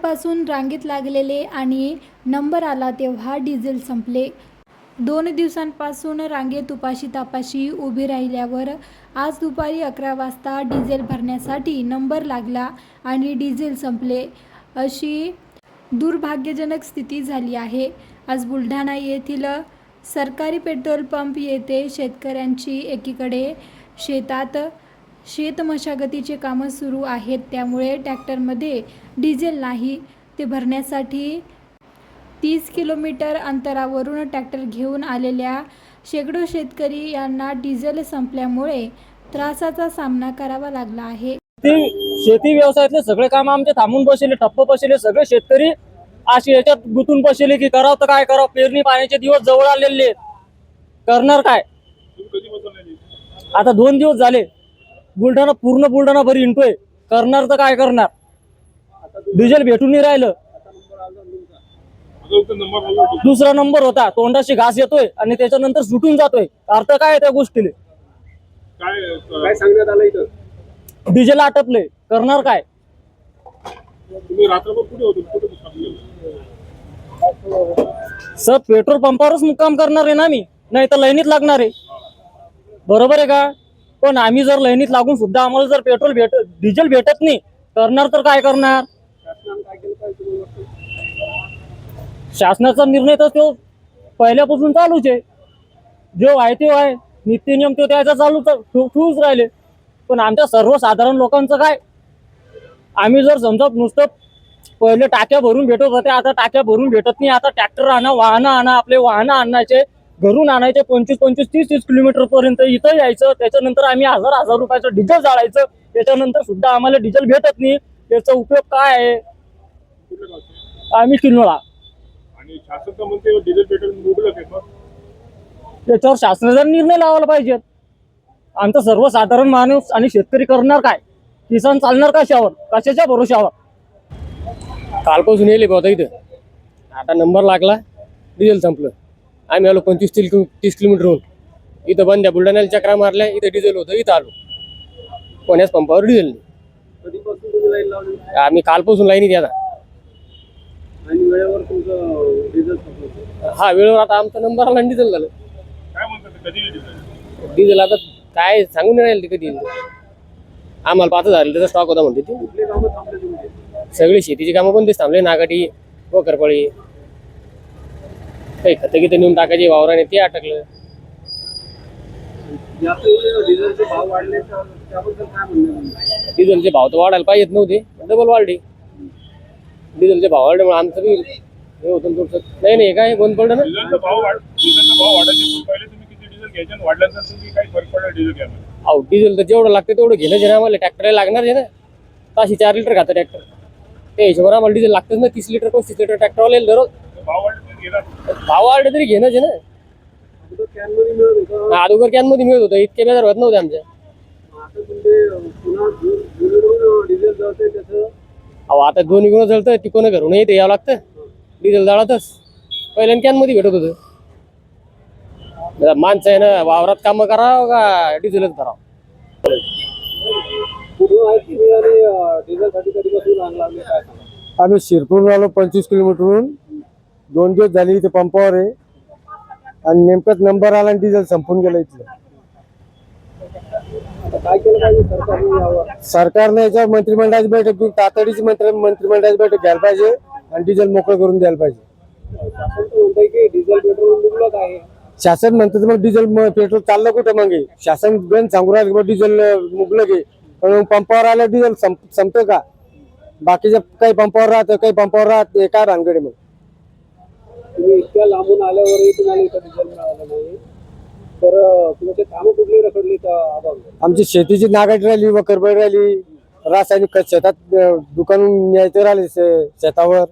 सकाळपासून रांगेत लागलेले आणि नंबर आला तेव्हा डिझेल संपले। 2 दिवसांपासून रांगेत उपाशी तापाशी उभी राहिल्यावर आज दुपारी 11 वाजता डिझेल भरण्यासाठी नंबर लागला आणि डिझेल संपले, अशी दुर्भाग्यजनक स्थिती झाली आहे। आज बुलढाणा येथील सरकारी पेट्रोल पंप येथे शेतकऱ्यांची एकीकडे शेतात शेतमशागतीचे कामं सुरू आहेत, त्यामुळे ट्रॅक्टरमध्ये डिझेल नाही। ते भरण्यासाठी 30 किलोमीटर अंतरावरून ट्रॅक्टर घेऊन आलेल्या शेकडो शेतकरी यांना डिझेल संपल्यामुळे त्रासाचा सामना करावा लागला आहे। शेती व्यवसायातले सगळे काम आमचे थांबून बसले, ठप्प बसले। सगळे शेतकरी अशी याच्यात गुंतून बसले की करावं तर काय करावं, पेरणी पाण्याचे दिवस जवळ आलेले आहेत, करणार काय। आता 2 दिवस झाले पूर्ण बुलढाणा भरी हिंडतोय, करणार तर काय करणार। डिझेल भेटून नाही राहिलं। दुसरा नंबर होता, तोंडाशी घास येतोय आणि त्याच्यानंतर सुटून जातोय। अर्थ काय त्या गोष्टीले, काय सांगण्यात आलं इथं? डिझेल आटपले, करणार काय। तुम्ही रात्रभर कुठे होते, कुठे थांबले? सर पेट्रोल पंपावरच मुक्काम करणार आहे ना मी, नाही तर लाईनीत लागणार आहे, बरोबर आहे का। पण आम्ही जर लाईनीत लागून सुद्धा आम्हाला जर डिझेल भेटत नाही, करणार तर काय करणार। शासनाने काय केलं पाहिजे तुम्हाला वाटतं? शासनाचा निर्णय तर तो पहिल्यापासून चालूच आहे, जो आहे तो आहे, नित्य नियम तो त्याचा चालूच राहिले। पण आमच्या सर्वसाधारण लोकांचं काय, आम्ही जर समजा नुसतं पहिले टाक्या भरून भेटत होते, आता टाक्या भरून भेटत नाही। आता ट्रॅक्टर आणा, वाहनं आणा, आपले वाहनं आणायचे, घरून आणायचे 25-25, 30-30 किलोमीटर पर्यंत इथं यायचं। त्याच्यानंतर आम्ही हजार रुपयाचं डिझेल जाळायचं, त्याच्यानंतर सुद्धा आम्हाला डिझेल भेटत नाही। त्याचा उपयोग काय आहे। कुठल्या गावचं? आम्ही किनोळा। आणि शासन तर म्हणते डिझेल पेट्रोल मुबलक आहे, मग त्याच्यावर शासनाचा निर्णय लावायला पाहिजे। आमचा सर्वसाधारण माणूस आणि शेतकरी करणार काय, किसान चालणार कशावर, कशाच्या भरोशावर। कालपासून येले बघा इथं, आता नंबर लागला, डिझेल संपलं। आम्ही आलो 25-30 किलोमीटरहून, इथं बंद्या बुलढाण्याला चक्रा मारल्या, इथं डिझेल होतं, इथं आलो। कोण्याच पंपावर डिझेल नाही। कधीपासून तुम्ही लाईन लावली आम्ही कालपासून लाईनीत येतात। आणि वेळेवर तुमचं डिझेल संपलं? हा वेळेवर आता आमचा नंबर आला आणि डिझेल झालं। काय म्हणतात ते, कधी डिझेल? डिझेल आता काय सांगून नाही राहिलं ते कधी येईल। आम्हाला 5,000 लिटरचा स्टॉक होता म्हणते ते। कुठले कामं थांबले तुमचे? सगळी शेतीची कामं पण तेच थांबले, नागाटी, वखरपळी, काही खतं गितं नेऊन टाकायचे वावराने, ते अटकलं। जास्त डिझेलचे भाव वाढले तर त्याबद्दल काय म्हणणं? डिझेलचे भाव तर वाढायला पाहिजेत नव्हते, डबल वाढले। डिझेलचे भाव वाढल्यामुळे आमचं बी हे होतं थोडंसं। नाही काय बंद पडलं ना। डिझेलचा भाव वाढायचे पहिले तुम्ही किती डिझेल घ्यायचे आणि वाढल्यानंतर तुम्ही काय फरक पडला डिझेल घ्यायला? अहो डिझेल तर जेवढं लागतं तेवढं घेणं जे आम्हाला, ट्रॅक्टरला लागणार आहे ना। ताशी 4 लिटर खातं ट्रॅक्टर, त्या हिशोबाने आम्हाला डिझेल लागतच ना। 30 लिटर 35 लिटर ट्रॅक्टरवाला दररोज। भाव वाढले तरी घेणार? भाव वाढले तरी घेणंच आहे ना। कॅनमध्ये मिळत होतं, अगोदर कॅनमध्ये मिळत होतं, इतके बेजार होत नव्हते आमच्या। आता तुमचे पुन्हा जुनीकडून डिझेल जळतंय त्याचं. अहो आता दोन्ही गुण जळतं, तिकोनं घरून येते यावं लागतं डिझेल जाळातच। पहिल्यानं कॅनमध्ये भेटत होतं। माणसं आहे ना, वावरात कामं करावं का डिझेलच भरावं। कुठून आहे तुम्ही आणि डिझेलसाठी कधीपासून रांग लागली काय सांगा? आम्ही शिरपूर आलो 25 किलोमीटरहून, 2 दिवस झाले इथे पंपावर आहे आणि नेमकाच नंबर आला आणि डिझेल संपून गेलं इथलं। आता काय केलं पाहिजे सरकारने यावर? सरकारने याच्यावर मंत्रिमंडळाची बैठक घेऊन तातडीची मंत्रिमंडळाची बैठक घ्यायला पाहिजे आणि डिझेल मोकळं करून द्यायला पाहिजे। शासन तर म्हणतंय की डिझेल पेट्रोल मुबलक आहे। शासन म्हणतं मग डिझेल पेट्रोल चाललं कुठं मग हे? शासन गण सांगू राहिलं डिझेल मुबलक आहे, पण मग पंपावर आलं डिझेल संपतं का? बाकीच्या काही पंपावर राहतं, काही पंपावर राहत, काय भानगड आहे मग? तुम्ही इतक्या लांबून आल्यावरही तुम्हाला इथं डिझेल मिळालं नाही, तर तुमचे कामं कुठली रखडली तर? आमची शेतीची नागाटी राहिली, वखरपळी राहिली, रासायनिक खत शेतात दुकानून न्यायचं राहिले शेतावर।